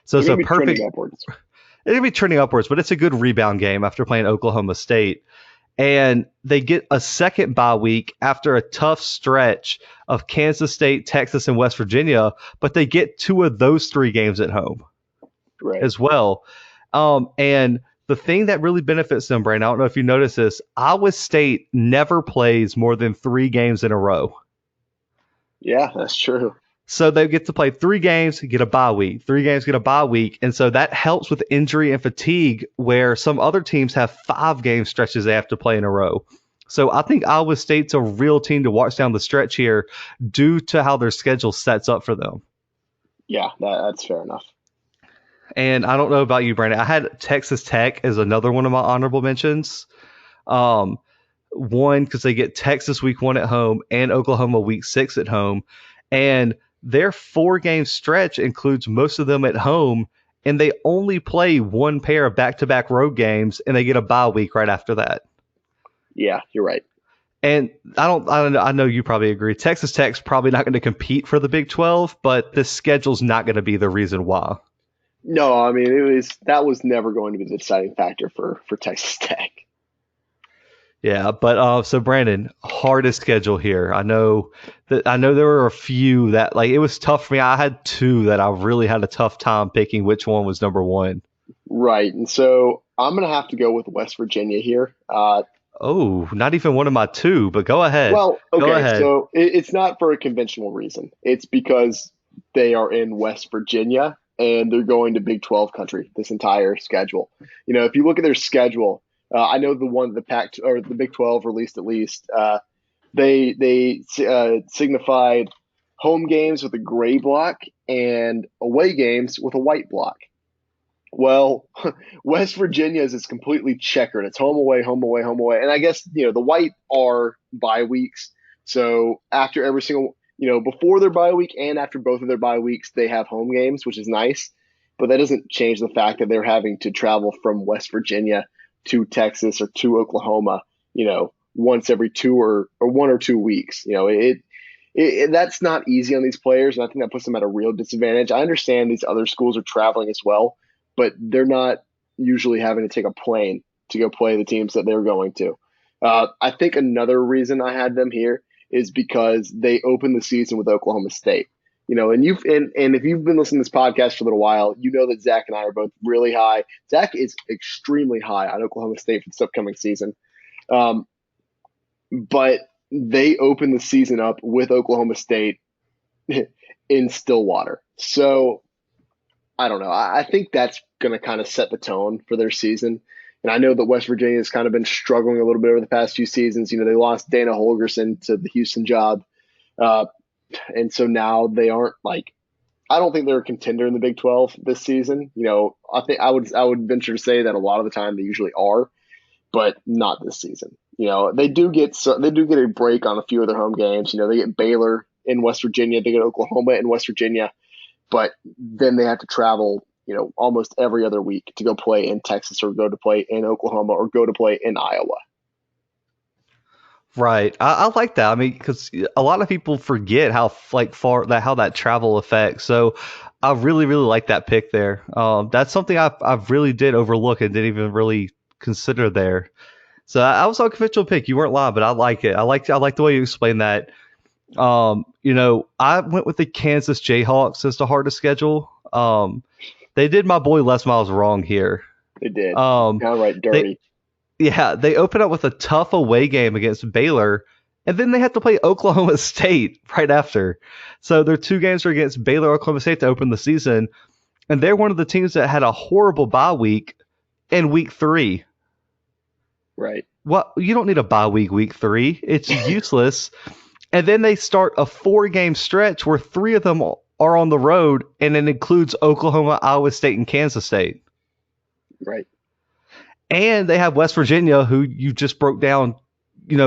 So They're it's going a to be trending perfect, upwards. it's going to be turning upwards, but it's a good rebound game after playing Oklahoma State. And they get a second bye week after a tough stretch of Kansas State, Texas, and West Virginia, but they get 2 of those 3 games at home Right. as well. And the thing that really benefits them, Brandon, I don't know if you notice this, Iowa State never plays more than 3 games in a row. Yeah, that's true. So they get to play 3 games, get a bye week, 3 games, get a bye week. And so that helps with injury and fatigue where some other teams have 5 game stretches they have to play in a row. So I think Iowa State's a real team to watch down the stretch here due to how their schedule sets up for them. Yeah, that's fair enough. And I don't know about you, Brandon. I had Texas Tech as another one of my honorable mentions. Um, One, because they get Texas week 1 at home and Oklahoma week 6 at home. And their 4-game stretch includes most of them at home. And they only play one pair of back-to-back road games, and they get a bye week right after that. Yeah, you're right. And I know you probably agree. Texas Tech's probably not going to compete for the Big 12, but the schedule's not going to be the reason why. No, I mean that was never going to be the deciding factor for Texas Tech. Yeah, but so Brandon, hardest schedule here. I know there were a few that like it was tough for me. I had 2 that I really had a tough time picking which one was number 1. Right, and so I'm gonna have to go with West Virginia here. Oh, not even one of my 2, but go ahead. Well, Go okay, ahead. so it's not for a conventional reason. It's because they are in West Virginia and they're going to Big 12 country this entire schedule. If you look at their schedule, I know the one the Pac or the Big 12 released at least. They signified home games with a gray block and away games with a white block. Well, West Virginia is completely checkered. It's home away, home away, home away. And I guess, the white are bye weeks. So after every single, before their bye week and after both of their bye weeks, they have home games, which is nice. But that doesn't change the fact that they're having to travel from West Virginia to Texas or to Oklahoma, once every 2 or 1 or 2 weeks. That's not easy on these players. And I think that puts them at a real disadvantage. I understand these other schools are traveling as well, but they're not usually having to take a plane to go play the teams that they're going to. I think another reason I had them here is because they opened the season with Oklahoma State. And if you've been listening to this podcast for a little while, you know that Zach and I are both really high. Zach is extremely high on Oklahoma State for this upcoming season. But they opened the season up with Oklahoma State in Stillwater. So I don't know. I think that's going to kind of set the tone for their season. And I know that West Virginia has kind of been struggling a little bit over the past few seasons. They lost Dana Holgerson to the Houston job. And so now they aren't I don't think they're a contender in the Big 12 this season. I think I would venture to say that a lot of the time they usually are, but not this season. They do get a break on a few of their home games. They get Baylor in West Virginia, they get Oklahoma in West Virginia. But then they have to travel, almost every other week to go play in Texas or go to play in Oklahoma or go to play in Iowa. Right. I like that. I mean, because a lot of people forget how how that travel affects. So I really, really like that pick there. That's something I've really did overlook and didn't even really consider there. So I was on a conventional pick. You weren't lying, but I like it. I like the way you explained that. I went with the Kansas Jayhawks as the hardest schedule. They did my boy Les Miles wrong here. They did. Downright dirty. They open up with a tough away game against Baylor, and then they have to play Oklahoma State right after. So their 2 games are against Baylor, Oklahoma State to open the season, and they're one of the teams that had a horrible bye week in week 3. Right. Well, you don't need a bye week 3. It's useless. And then they start a 4-game stretch where 3 of them are on the road, and it includes Oklahoma, Iowa State, and Kansas State. Right. And they have West Virginia, who you just broke down,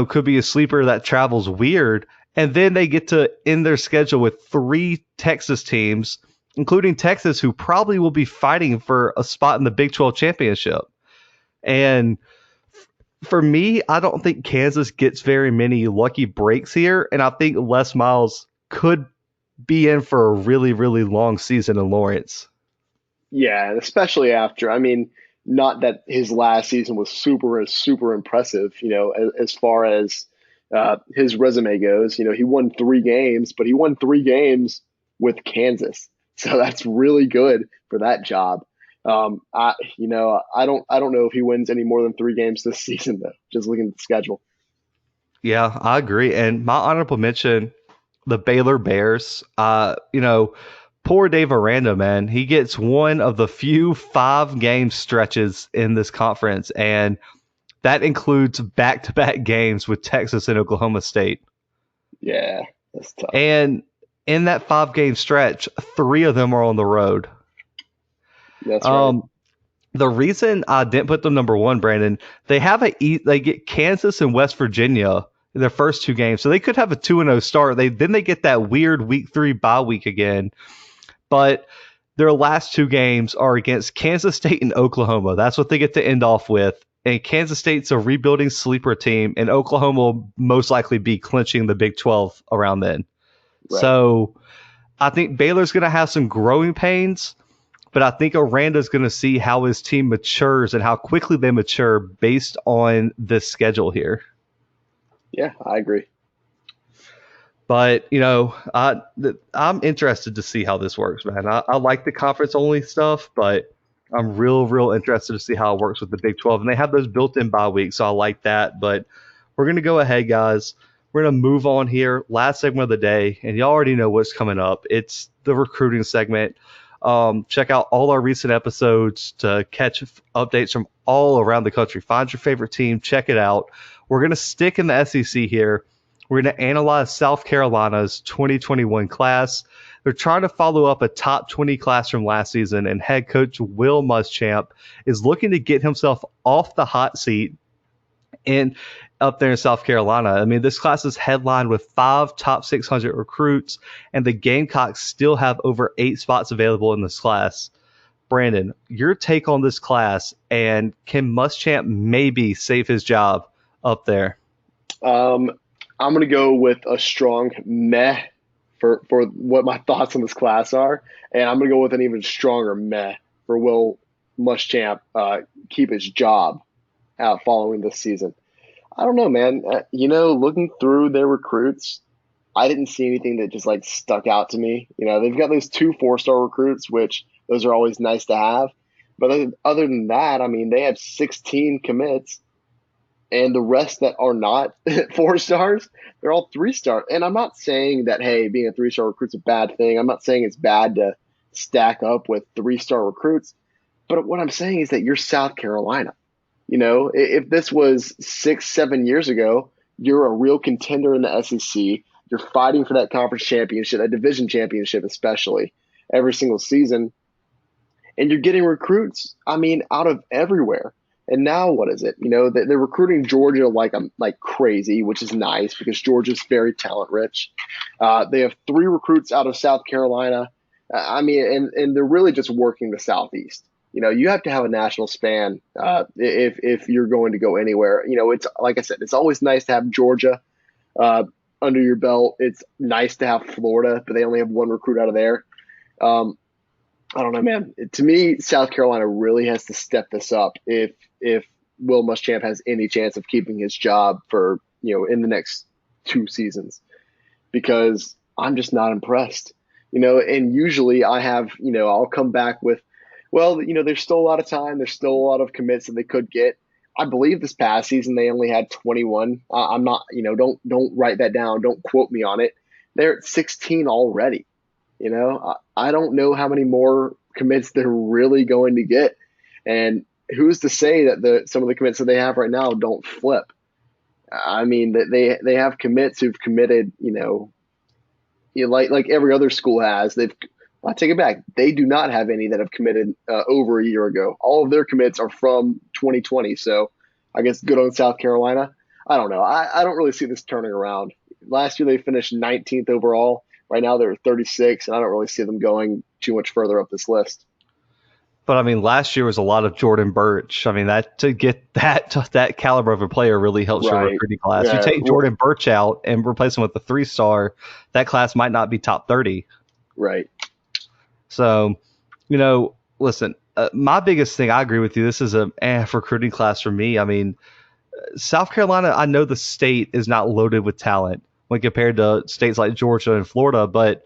could be a sleeper that travels weird. And then they get to end their schedule with 3 Texas teams, including Texas, who probably will be fighting for a spot in the Big 12 championship. And for me, I don't think Kansas gets very many lucky breaks here. And I think Les Miles could be in for a really, really long season in Lawrence. Yeah, and especially after, not that his last season was super, super impressive, as far as his resume goes. He won 3 games, but he won 3 games with Kansas. So that's really good for that job. I don't know if he wins any more than 3 games this season, though, just looking at the schedule. Yeah, I agree. And my honorable mention, the Baylor Bears, poor Dave Aranda, man. He gets one of the few 5-game stretches in this conference. And That includes back-to-back games with Texas and Oklahoma State. Yeah, that's tough. And in that 5-game stretch, 3 of them are on the road. That's right. The reason I didn't put them number 1, Brandon, they get Kansas and West Virginia in their first 2 games, so they could have a 2-0 start. Then they get that weird week 3 bye week again, but their last 2 games are against Kansas State and Oklahoma. That's what they get to end off with. And Kansas State's a rebuilding sleeper team, and Oklahoma will most likely be clinching the Big 12 around then. Right. So I think Baylor's going to have some growing pains, but I think Aranda's going to see how his team matures and how quickly they mature based on this schedule here. Yeah, I agree. But, I'm interested to see how this works, man. I like the conference-only stuff, but I'm real interested to see how it works with the Big 12. And they have those built-in bye weeks, so I like that. But we're going to go ahead, guys. We're going to move on here. Last segment of the day, and you already know what's coming up. It's the recruiting segment. Check out all our recent episodes to catch updates from all around the country. Find your favorite team. Check it out. We're going to stick in the SEC here. We're going to analyze South Carolina's 2021 class. They're trying to follow up a top 20 class from last season, and head coach Will Muschamp is looking to get himself off the hot seat and up there in South Carolina. I mean, this class is headlined with 5 top 600 recruits, and the Gamecocks still have over 8 spots available in this class. Brandon, your take on this class, and can Muschamp maybe save his job up there? I'm going to go with a strong meh for what my thoughts on this class are. And I'm going to go with an even stronger meh for Will Muschamp keep his job following this season. I don't know, man. Looking through their recruits, I didn't see anything that just stuck out to me. They've got those 2 4-star recruits, which those are always nice to have. But other than that, I mean, they have 16 commits. And the rest that are not 4 stars, they're all 3-star. And I'm not saying that, hey, being a 3-star recruit's a bad thing. I'm not saying it's bad to stack up with 3-star recruits. But what I'm saying is that you're South Carolina. If this was 6-7 years ago, you're a real contender in the SEC. You're fighting for that conference championship, that division championship especially, every single season. And you're getting recruits, out of everywhere. And now what is it? They're recruiting Georgia like crazy, which is nice because Georgia's very talent rich. They have 3 recruits out of South Carolina. And they're really just working the Southeast. You have to have a national span if you're going to go anywhere. It's like I said, it's always nice to have Georgia under your belt. It's nice to have Florida, but they only have 1 recruit out of there. I don't know, man. To me, South Carolina really has to step this up if Will Muschamp has any chance of keeping his job for, in the next 2 seasons, because I'm just not impressed. And usually I have, I'll come back with, well, there's still a lot of time. There's still a lot of commits that they could get. I believe this past season they only had 21. I'm not, don't write that down. Don't quote me on it. They're at 16 already. I don't know how many more commits they're really going to get. And who's to say that some of the commits that they have right now don't flip? I mean, that they have commits who've committed, like every other school has. I take it back. They do not have any that have committed over a year ago. All of their commits are from 2020. So I guess good on South Carolina. I don't know. I don't really see this turning around. Last year they finished 19th overall. Right now they're 36, and I don't really see them going too much further up this list. But last year was a lot of Jordan Birch. That to get that caliber of a player really helps your recruiting class. Yeah. You take Jordan Birch out and replace him with a 3-star, that class might not be top 30. Right. So, listen, my biggest thing, I agree with you. This is a recruiting class for me. South Carolina, I know the state is not loaded with talent when compared to states like Georgia and Florida, but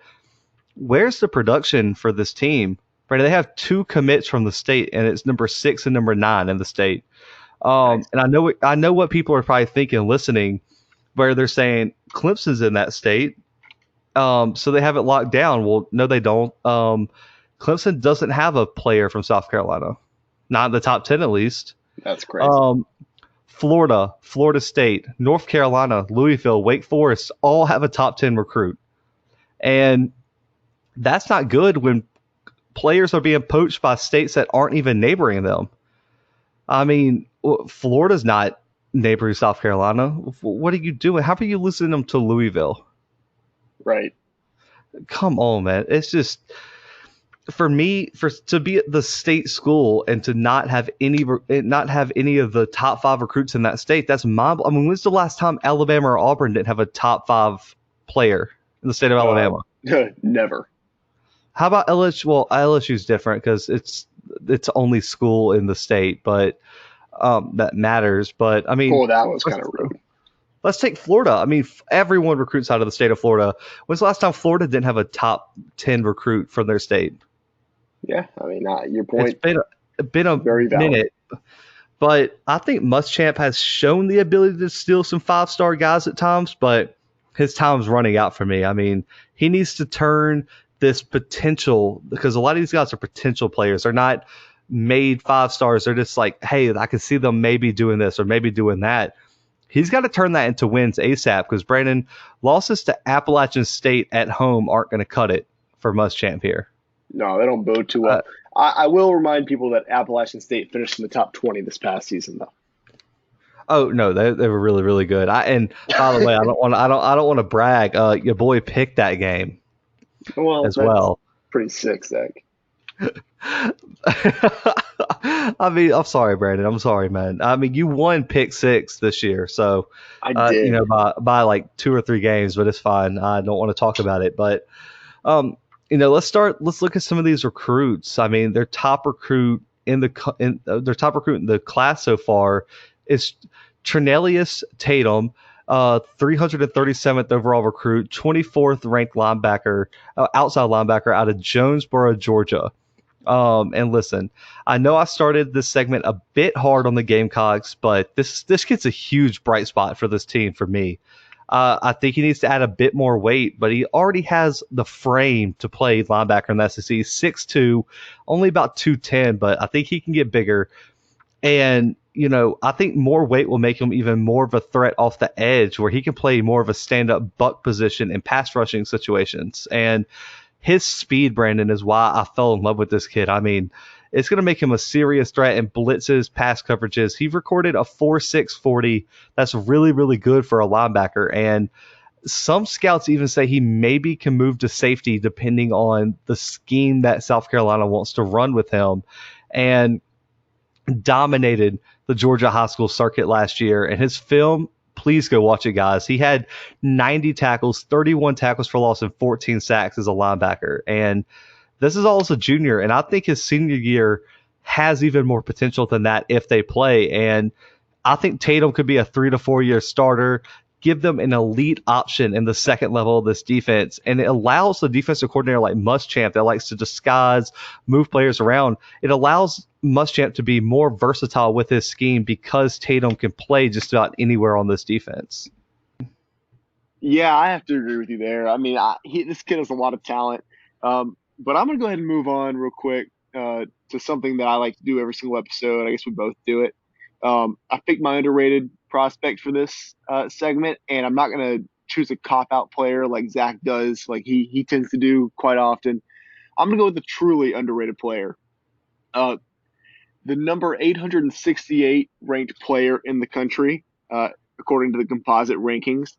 where's the production for this team? Right, they have 2 commits from the state, and it's number 6 and number 9 in the state. Nice. And I know what people are probably thinking, listening, where they're saying Clemson's in that state, so they have it locked down. Well, no, they don't. Clemson doesn't have a player from South Carolina, not in the top 10 at least. That's crazy. Florida, Florida State, North Carolina, Louisville, Wake Forest all have a top 10 recruit. And that's not good when players are being poached by states that aren't even neighboring them. I mean, Florida's not neighboring South Carolina. What are you doing? How are you losing them to Louisville? Right. Come on, man. It's just for me for to be at the state school and to not have any of the top 5 recruits in that state. That's my. I mean, when's the last time Alabama or Auburn didn't have a top 5 player in the state of Alabama? Never. How about LSU? Well, LSU's different because it's only school in the state, but that matters. But I mean, That was kind of rude. Let's take Florida. I mean, everyone recruits out of the state of Florida. When's the last time Florida didn't have a top 10 recruit from their state? Yeah, I mean, your point. It's been a very valid. minute, but I think Muschamp has shown the ability to steal some 5-star guys at times, but his time's running out for me. I mean, he needs to turn this potential, because a lot of these guys are potential players. They're not made 5 stars. They're just like, hey, I can see them maybe doing this or maybe doing that. He's got to turn that into wins ASAP, because Brandon, losses to Appalachian State at home aren't going to cut it for Muschamp here. No, they don't bode too well. I will remind people that Appalachian State finished in the top 20 this past season, though. Oh no, they were really, really good. And by the way, I don't want to brag. Your boy picked that game. Well, as well. Pretty sick, Zach. I mean, I'm sorry, Brandon. I'm sorry, man. I mean, you won pick 6 this year, so I did. You know, by like 2 or 3 games, but it's fine. I don't want to talk about it, but you know, let's look at some of these recruits. I mean, their top recruit in the class so far is Cornelius Tatum, 337th overall recruit, 24th ranked linebacker, outside linebacker out of Jonesboro, Georgia. And listen, I know I started this segment a bit hard on the Gamecocks, but this gets a huge bright spot for this team for me. I think he needs to add a bit more weight, but he already has the frame to play linebacker in the SEC. 6'2", only about 210, but I think he can get bigger. And, you know, I think more weight will make him even more of a threat off the edge, where he can play more of a stand-up buck position in pass rushing situations. And his speed, Brandon, is why I fell in love with this kid. I mean, it's going to make him a serious threat in blitzes, pass coverages. He recorded a 4.6 40. That's really, really good for a linebacker. And some scouts even say he maybe can move to safety depending on the scheme that South Carolina wants to run with him. And dominated the Georgia high school circuit last year. And his film, please go watch it, guys. He had 90 tackles, 31 tackles for loss, and 14 sacks as a linebacker. And this is all as a junior, and I think his senior year has even more potential than that if they play. And I think Tatum could be a 3 to 4 year starter, give them an elite option in the second level of this defense. And it allows the defensive coordinator like Muschamp that likes to disguise, move players around. It allows Muschamp to be more versatile with his scheme because Tatum can play just about anywhere on this defense. Yeah, I have to agree with you there. I mean, this kid has a lot of talent. But I'm going to go ahead and move on real quick to something that I like to do every single episode. I guess we both do it. I picked my underrated prospect for this segment, and I'm not going to choose a cop-out player like Zach does, like he tends to do quite often. I'm going to go with the truly underrated player. The number 868 ranked player in the country, according to the composite rankings,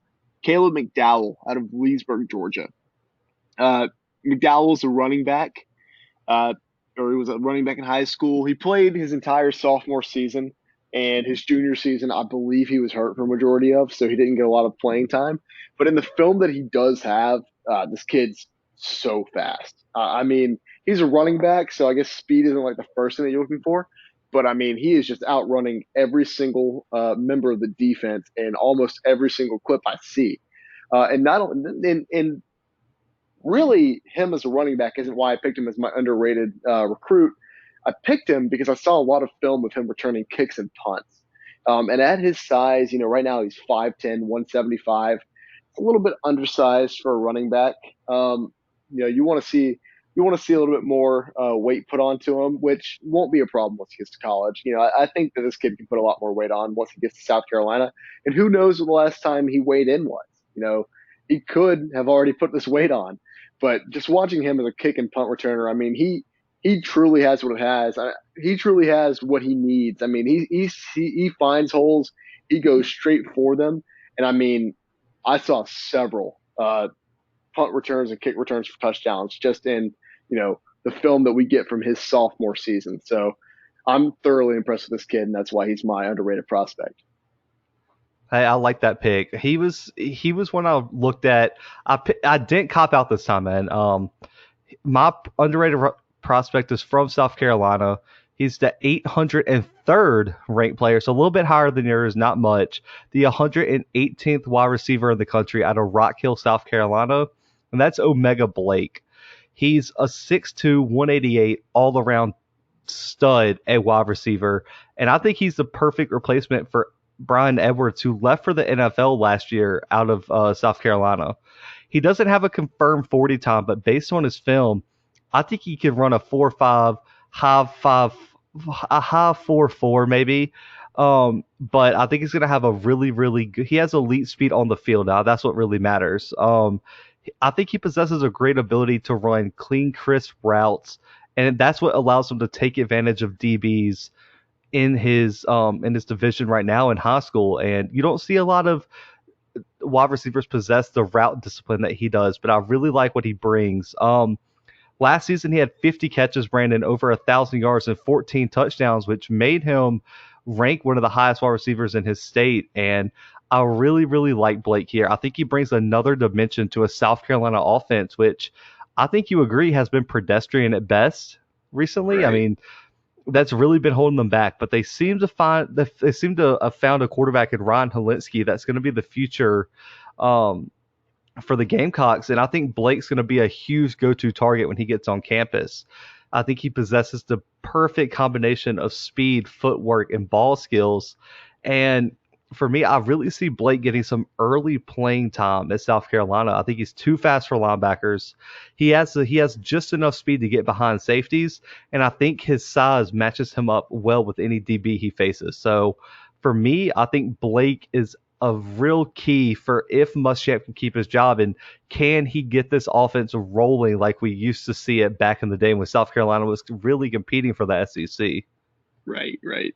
Caleb McDowell out of Leesburg, Georgia. McDowell's a running back, or he was a running back in high school. He played his entire sophomore season, and his junior season, I believe he was hurt for a majority of, so he didn't get a lot of playing time. But in the film that he does have, this kid's so fast. I mean, he's a running back, so I guess speed isn't like the first thing that you're looking for. But, I mean, he is just outrunning every single member of the defense in almost every single clip I see. And really, him as a running back isn't why I picked him as my underrated recruit. I picked him because I saw a lot of film of him returning kicks and punts. And at his size, you know, right now he's 5'10", 175. It's a little bit undersized for a running back. You know, you want to see you want to see a little bit more weight put onto him, which won't be a problem once he gets to college. I think that this kid can put a lot more weight on once he gets to South Carolina. And who knows when the last time he weighed in was? He could have already put this weight on. But just watching him as a kick and punt returner, I mean, he truly has what it has. He truly has what he needs. I mean, he finds holes, he goes straight for them, and I mean, I saw several punt returns and kick returns for touchdowns just in the film that we get from his sophomore season. So I'm thoroughly impressed with this kid, and that's why he's my underrated prospect. Hey, I like that pick. He was one I looked at. I didn't cop out this time, man. My underrated prospect is from South Carolina. He's the 803rd ranked player, so a little bit higher than yours, not much. The 118th wide receiver in the country out of Rock Hill, South Carolina, and that's Omega Blake. He's a 6'2", 188 all around stud at wide receiver, and I think he's the perfect replacement for Brian Edwards, who left for the NFL last year out of South Carolina. He doesn't have a confirmed 40 time, but based on his film, I think he could run a 4.5, high 5, a high 4.4 maybe. But I think he's going to have a really, really good. He has elite speed on the field now. That's what really matters. I think he possesses a great ability to run clean, crisp routes, and that's what allows him to take advantage of DBs in his division right now in high school. And you don't see a lot of wide receivers possess the route discipline that he does, but I really like what he brings. Last season he had 50 catches, Brandon, over 1,000 yards and 14 touchdowns, which made him rank one of the highest wide receivers in his state. And I really, really like Blake here. I think he brings another dimension to a South Carolina offense, which I think you agree has been pedestrian at best recently. Right. I mean, that's really been holding them back, but they seem to have found a quarterback in Ryan Helinski that's going to be the future for the Gamecocks, and I think Blake's going to be a huge go-to target when he gets on campus. I think he possesses the perfect combination of speed, footwork, and ball skills. And for me, I really see Blake getting some early playing time at South Carolina. I think he's too fast for linebackers. He has just enough speed to get behind safeties, and I think his size matches him up well with any DB he faces. So for me, I think Blake is a real key for if Muschamp can keep his job, and can he get this offense rolling like we used to see it back in the day when South Carolina was really competing for the SEC. Right, right.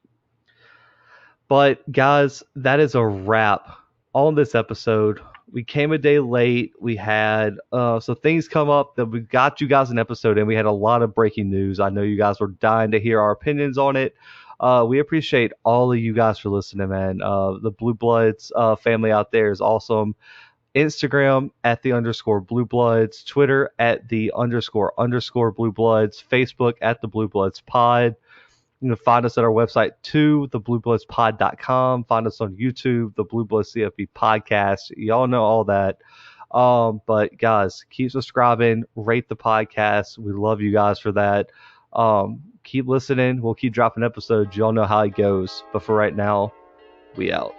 But guys, that is a wrap on this episode. We came a day late. We had some things come up that we got you guys an episode, and we had a lot of breaking news. I know you guys were dying to hear our opinions on it. We appreciate all of you guys for listening, man. The Bluebloods family out there is awesome. Instagram at the _Bluebloods, Twitter at the __ Bluebloods, Facebook at the Bluebloods Pod. You can find us at our website too, thebluebloodspod.com. Find us on YouTube, the Bluebloods CFP podcast. Y'all know all that. But guys, keep subscribing, rate the podcast. We love you guys for that. Keep listening. We'll keep dropping episodes. Y'all know how it goes. But for right now, we out.